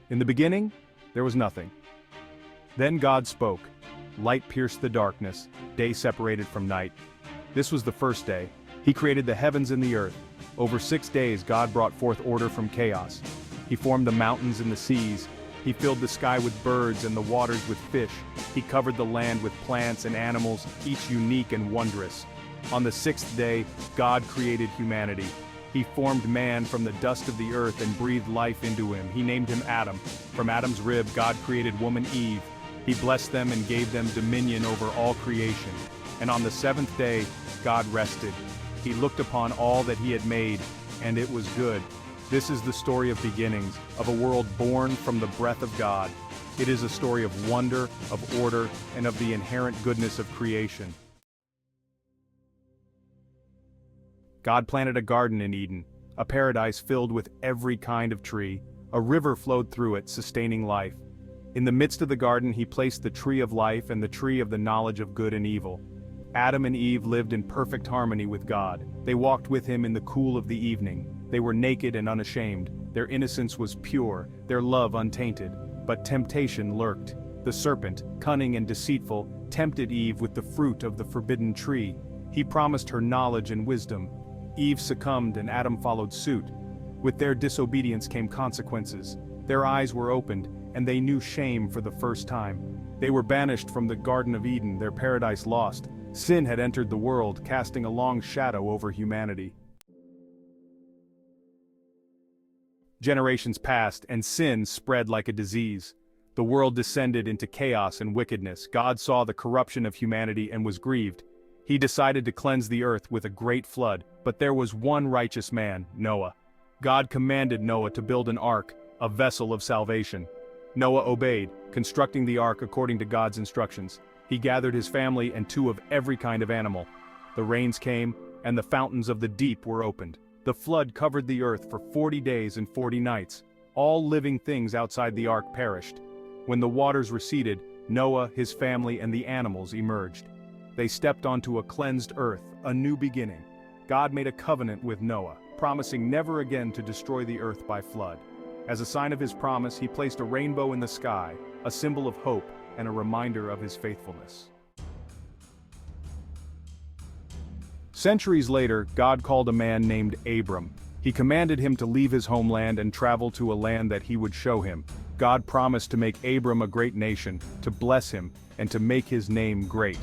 In the beginning, there was nothing. Then God spoke. Light pierced the darkness, day separated from night. This was the first day. He created the heavens and the earth. Over 6 days God brought forth order from chaos. He formed the mountains and the seas. He filled the sky with birds and the waters with fish. He covered the land with plants and animals, each unique and wondrous. On the 6th day, God created humanity. He formed man from the dust of the earth and breathed life into him. He named him Adam. From Adam's rib, God created woman Eve. He blessed them and gave them dominion over all creation. And on the 7th day, God rested. He looked upon all that he had made, and it was good. This is the story of beginnings, of a world born from the breath of God. It is a story of wonder, of order, and of the inherent goodness of creation. God planted a garden in Eden, a paradise filled with every kind of tree. A river flowed through it, sustaining life. In the midst of the garden he placed the tree of life and the tree of the knowledge of good and evil. Adam and Eve lived in perfect harmony with God. They walked with him in the cool of the evening. They were naked and unashamed. Their innocence was pure, their love untainted. But temptation lurked. The serpent, cunning and deceitful, tempted Eve with the fruit of the forbidden tree. He promised her knowledge and wisdom. Eve succumbed and Adam followed suit. With their disobedience came consequences. Their eyes were opened, and they knew shame for the first time. They were banished from the Garden of Eden, their paradise lost. Sin had entered the world, casting a long shadow over humanity. Generations passed, and sin spread like a disease. The world descended into chaos and wickedness. God saw the corruption of humanity and was grieved. He decided to cleanse the earth with a great flood, but there was one righteous man, Noah. God commanded Noah to build an ark, a vessel of salvation. Noah obeyed, constructing the ark according to God's instructions. He gathered his family and 2 of every kind of animal. The rains came, and the fountains of the deep were opened. The flood covered the earth for 40 days and 40 nights. All living things outside the ark perished. When the waters receded, Noah, his family, and the animals emerged. They stepped onto a cleansed earth, a new beginning. God made a covenant with Noah, promising never again to destroy the earth by flood. As a sign of his promise, he placed a rainbow in the sky, a symbol of hope and a reminder of his faithfulness. Centuries later, God called a man named Abram. He commanded him to leave his homeland and travel to a land that he would show him. God promised to make Abram a great nation, to bless him, and to make his name great.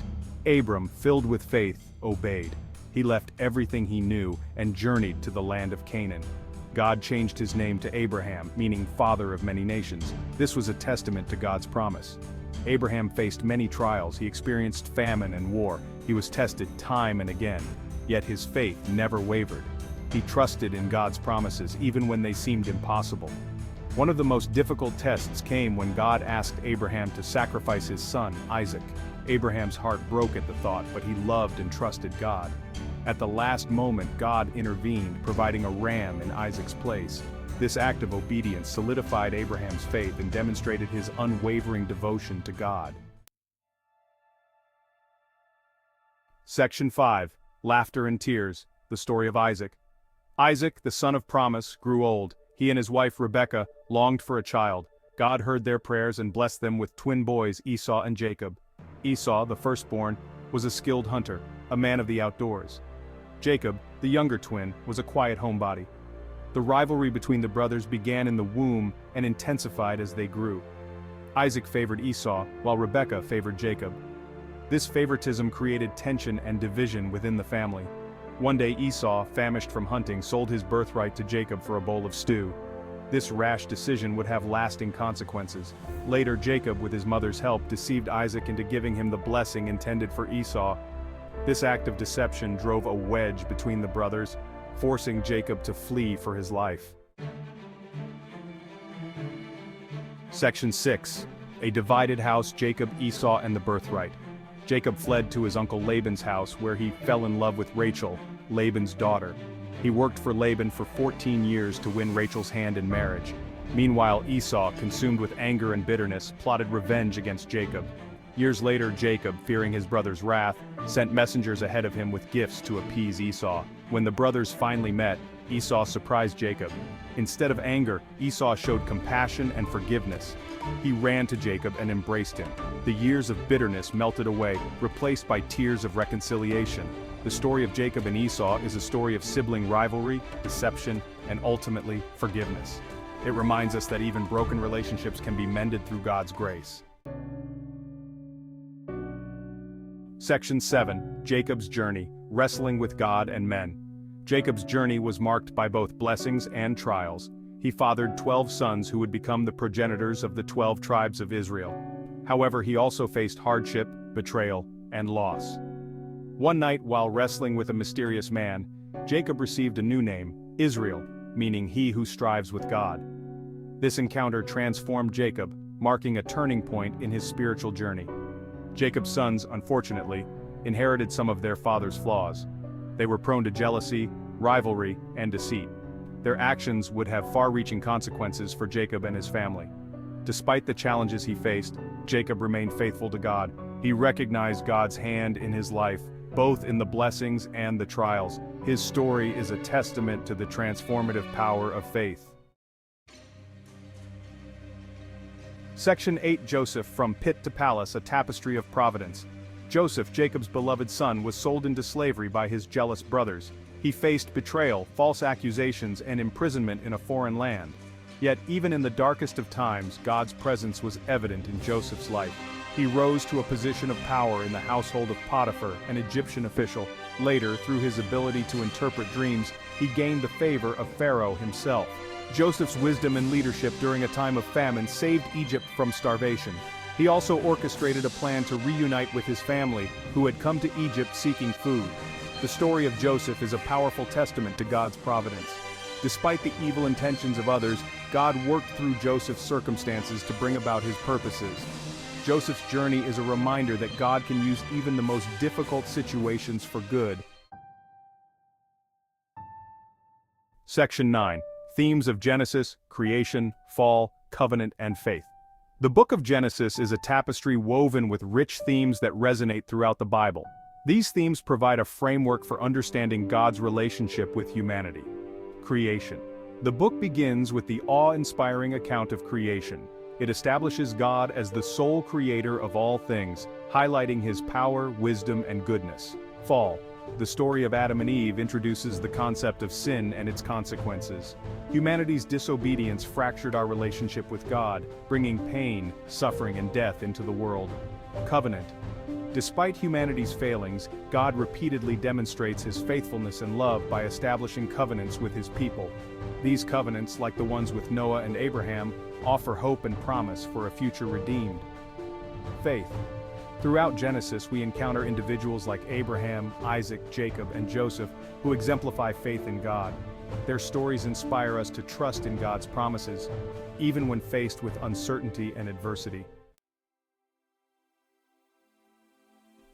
Abram, filled with faith, obeyed. He left everything he knew and journeyed to the land of Canaan. God changed his name to Abraham, meaning father of many nations. This was a testament to God's promise. Abraham faced many trials. He experienced famine and war. He was tested time and again. Yet his faith never wavered. He trusted in God's promises even when they seemed impossible. One of the most difficult tests came when God asked Abraham to sacrifice his son, Isaac. Abraham's heart broke at the thought, but he loved and trusted God. At the last moment, God intervened, providing a ram in Isaac's place. This act of obedience solidified Abraham's faith and demonstrated his unwavering devotion to God. Section 5. Laughter and Tears, the story of Isaac. Isaac, the son of promise, grew old. He and his wife Rebekah longed for a child. God heard their prayers and blessed them with twin boys, Esau and Jacob. Esau, the firstborn, was a skilled hunter, a man of the outdoors. Jacob, the younger twin, was a quiet homebody. The rivalry between the brothers began in the womb and intensified as they grew. Isaac favored Esau, while Rebekah favored Jacob. This favoritism created tension and division within the family. One day Esau, famished from hunting, sold his birthright to Jacob for a bowl of stew. This rash decision would have lasting consequences. Later, Jacob, with his mother's help, deceived Isaac into giving him the blessing intended for Esau. This act of deception drove a wedge between the brothers, forcing Jacob to flee for his life. Section 6. A divided house, Jacob, Esau, and the birthright. Jacob fled to his uncle Laban's house, where he fell in love with Rachel, Laban's daughter. He worked for Laban for 14 years to win Rachel's hand in marriage. Meanwhile, Esau, consumed with anger and bitterness, plotted revenge against Jacob. Years later, Jacob, fearing his brother's wrath, sent messengers ahead of him with gifts to appease Esau. When the brothers finally met, Esau surprised Jacob. Instead of anger, Esau showed compassion and forgiveness. He ran to Jacob and embraced him. The years of bitterness melted away, replaced by tears of reconciliation. The story of Jacob and Esau is a story of sibling rivalry, deception, and ultimately, forgiveness. It reminds us that even broken relationships can be mended through God's grace. Section 7. Jacob's Journey, Wrestling with God and Men. Jacob's journey was marked by both blessings and trials. He fathered 12 sons who would become the progenitors of the 12 tribes of Israel. However, he also faced hardship, betrayal, and loss. One night, while wrestling with a mysterious man, Jacob received a new name, Israel, meaning he who strives with God. This encounter transformed Jacob, marking a turning point in his spiritual journey. Jacob's sons, unfortunately, inherited some of their father's flaws. They were prone to jealousy, rivalry, and deceit. Their actions would have far-reaching consequences for Jacob and his family. Despite the challenges he faced, Jacob remained faithful to God. He recognized God's hand in his life, both in the blessings and the trials. His story is a testament to the transformative power of faith. Section 8. Joseph, From Pit to Palace, a Tapestry of Providence. Joseph, Jacob's beloved son, was sold into slavery by his jealous brothers. He faced betrayal, false accusations, and imprisonment in a foreign land. Yet, even in the darkest of times, God's presence was evident in Joseph's life. He rose to a position of power in the household of Potiphar, an Egyptian official. Later, through his ability to interpret dreams, he gained the favor of Pharaoh himself. Joseph's wisdom and leadership during a time of famine saved Egypt from starvation. He also orchestrated a plan to reunite with his family, who had come to Egypt seeking food. The story of Joseph is a powerful testament to God's providence. Despite the evil intentions of others, God worked through Joseph's circumstances to bring about his purposes. Joseph's journey is a reminder that God can use even the most difficult situations for good. Section 9. Themes of Genesis, Creation, Fall, Covenant, and Faith. The book of Genesis is a tapestry woven with rich themes that resonate throughout the Bible. These themes provide a framework for understanding God's relationship with humanity. Creation. The book begins with the awe-inspiring account of creation. It establishes God as the sole creator of all things, highlighting his power, wisdom, and goodness. Fall. The story of Adam and Eve introduces the concept of sin and its consequences. Humanity's disobedience fractured our relationship with God, bringing pain, suffering, and death into the world. Covenant. Despite humanity's failings, God repeatedly demonstrates his faithfulness and love by establishing covenants with his people. These covenants, like the ones with Noah and Abraham, offer hope and promise for a future redeemed. Faith. Throughout Genesis, we encounter individuals like Abraham, Isaac, Jacob, and Joseph who exemplify faith in God. Their stories inspire us to trust in God's promises, even when faced with uncertainty and adversity.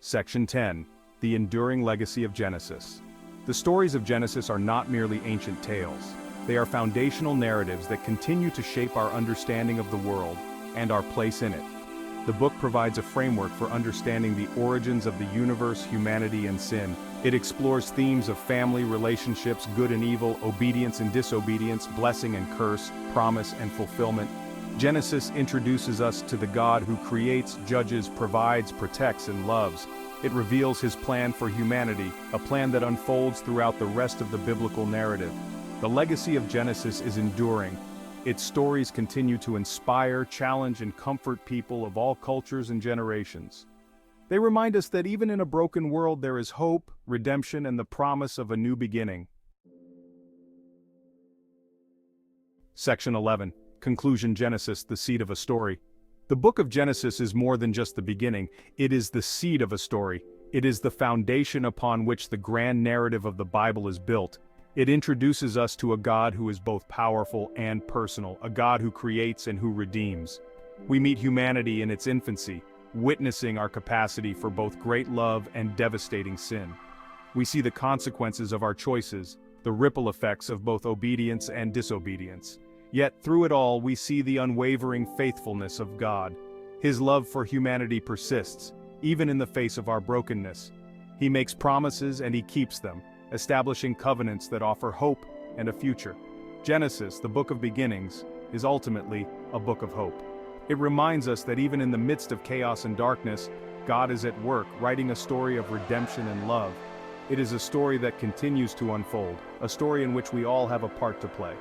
Section 10. The Enduring Legacy of Genesis. The stories of Genesis are not merely ancient tales. They are foundational narratives that continue to shape our understanding of the world and our place in it. The book provides a framework for understanding the origins of the universe, humanity, and sin. It explores themes of family, relationships, good and evil, obedience and disobedience, blessing and curse, promise and fulfillment. Genesis introduces us to the God who creates, judges, provides, protects, and loves. It reveals his plan for humanity, a plan that unfolds throughout the rest of the biblical narrative. The legacy of Genesis is enduring. Its stories continue to inspire, challenge, and comfort people of all cultures and generations. They remind us that even in a broken world there is hope, redemption, and the promise of a new beginning. Section 11. Conclusion. Genesis, the seed of a story. The book of Genesis is more than just the beginning, it is the seed of a story. It is the foundation upon which the grand narrative of the Bible is built. It introduces us to a God who is both powerful and personal, a God who creates and who redeems. We meet humanity in its infancy, witnessing our capacity for both great love and devastating sin. We see the consequences of our choices, the ripple effects of both obedience and disobedience. Yet through it all we see the unwavering faithfulness of God. His love for humanity persists, even in the face of our brokenness. He makes promises and he keeps them, establishing covenants that offer hope and a future. Genesis, the book of beginnings, is ultimately a book of hope. It reminds us that even in the midst of chaos and darkness, God is at work, writing a story of redemption and love. It is a story that continues to unfold, a story in which we all have a part to play.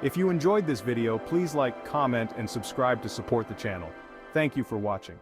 If you enjoyed this video, please like, comment, and subscribe to support the channel. Thank you for watching.